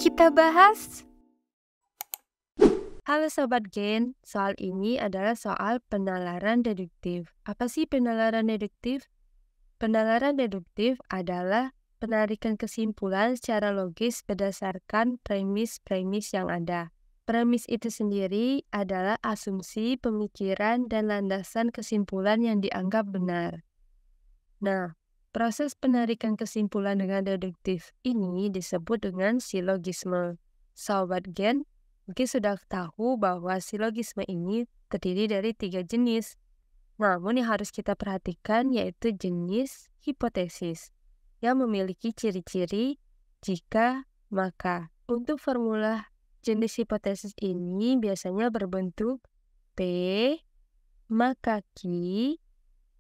kita bahas. Halo Sobat Gen, soal ini adalah soal penalaran deduktif. Apa sih penalaran deduktif? Penalaran deduktif adalah penarikan kesimpulan secara logis berdasarkan premis-premis yang ada. Premis itu sendiri adalah asumsi, pemikiran, dan landasan kesimpulan yang dianggap benar. Nah, proses penarikan kesimpulan dengan deduktif ini disebut dengan silogisme. Sobat Gen, mungkin sudah tahu bahwa silogisme ini terdiri dari 3 jenis. Namun yang harus kita perhatikan yaitu jenis hipotesis yang memiliki ciri-ciri jika, maka. Untuk formula jenis hipotesis ini biasanya berbentuk P, maka Q,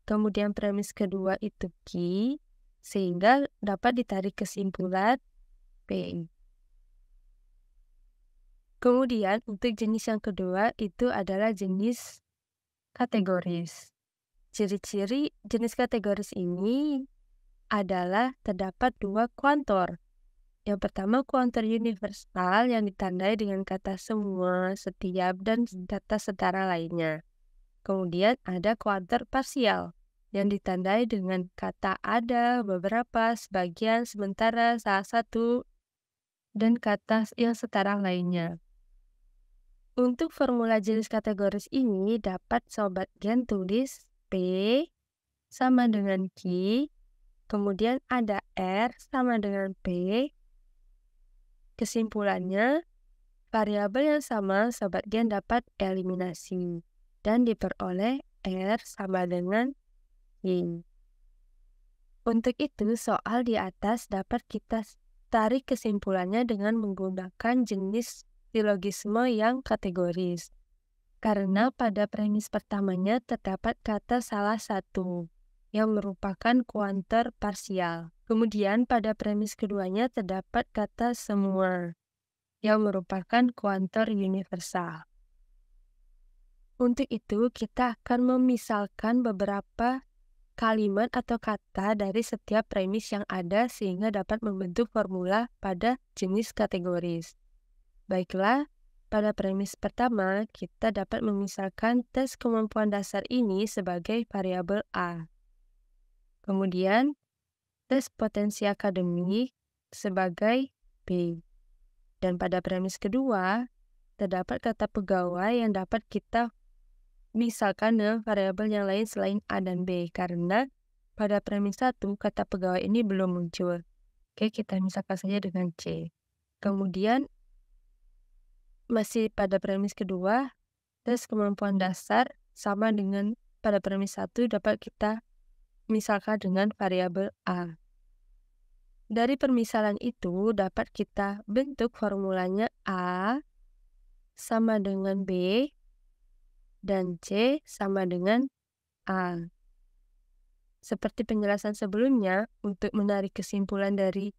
kemudian premis kedua itu Q, sehingga dapat ditarik kesimpulan P. Kemudian untuk jenis yang kedua itu adalah jenis kategoris. Ciri-ciri jenis kategoris ini adalah terdapat 2 kuantor. Yang pertama kuantor universal yang ditandai dengan kata semua, setiap, dan kata setara lainnya. Kemudian ada kuantor parsial yang ditandai dengan kata ada, beberapa, sebagian, sementara, salah satu, dan kata yang setara lainnya. Untuk formula jenis kategoris ini dapat Sobat Gen tulis P sama dengan Q, kemudian ada R sama dengan P. Kesimpulannya, variabel yang sama Sobat Gen dapat eliminasi dan diperoleh R sama dengan Y. Untuk itu, soal di atas dapat kita tarik kesimpulannya dengan menggunakan jenis silogisme yang kategoris. Karena pada premis pertamanya terdapat kata salah satu yang merupakan kuantor parsial. Kemudian pada premis keduanya terdapat kata semua yang merupakan kuantor universal. Untuk itu kita akan memisalkan beberapa kalimat atau kata dari setiap premis yang ada sehingga dapat membentuk formula pada jenis kategoris. Baiklah, pada premis pertama, kita dapat memisalkan tes kemampuan dasar ini sebagai variabel A. Kemudian, tes potensi akademik sebagai B. Dan pada premis kedua, terdapat kata pegawai yang dapat kita misalkan dengan variabel yang lain selain A dan B, karena pada premis 1, kata pegawai ini belum muncul. Oke, kita misalkan saja dengan C. Kemudian, masih pada premis kedua, tes kemampuan dasar sama dengan pada premis 1 dapat kita misalkan dengan variabel A. Dari permisalan itu dapat kita bentuk formulanya A sama dengan B dan C sama dengan A. Seperti penjelasan sebelumnya, untuk menarik kesimpulan dari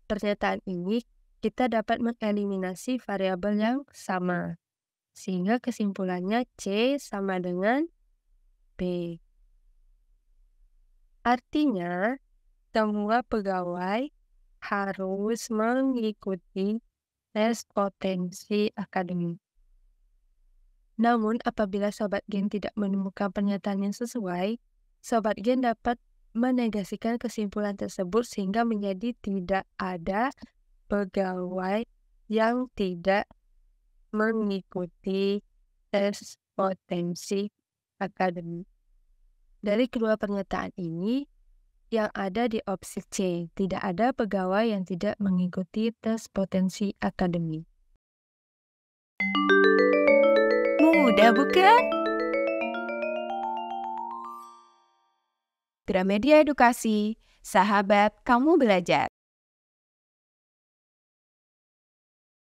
pernyataan ini, kita dapat mengeliminasi variabel yang sama, sehingga kesimpulannya C sama dengan B. Artinya, semua pegawai harus mengikuti tes potensi akademik. Namun, apabila Sobat Gen tidak menemukan pernyataan yang sesuai, Sobat Gen dapat menegasikan kesimpulan tersebut sehingga menjadi tidak ada pegawai yang tidak mengikuti tes potensi akademik. Dari kedua pernyataan ini, yang ada di opsi C, tidak ada pegawai yang tidak mengikuti tes potensi akademik. Mudah bukan? Gramedia Edukasi, sahabat kamu belajar.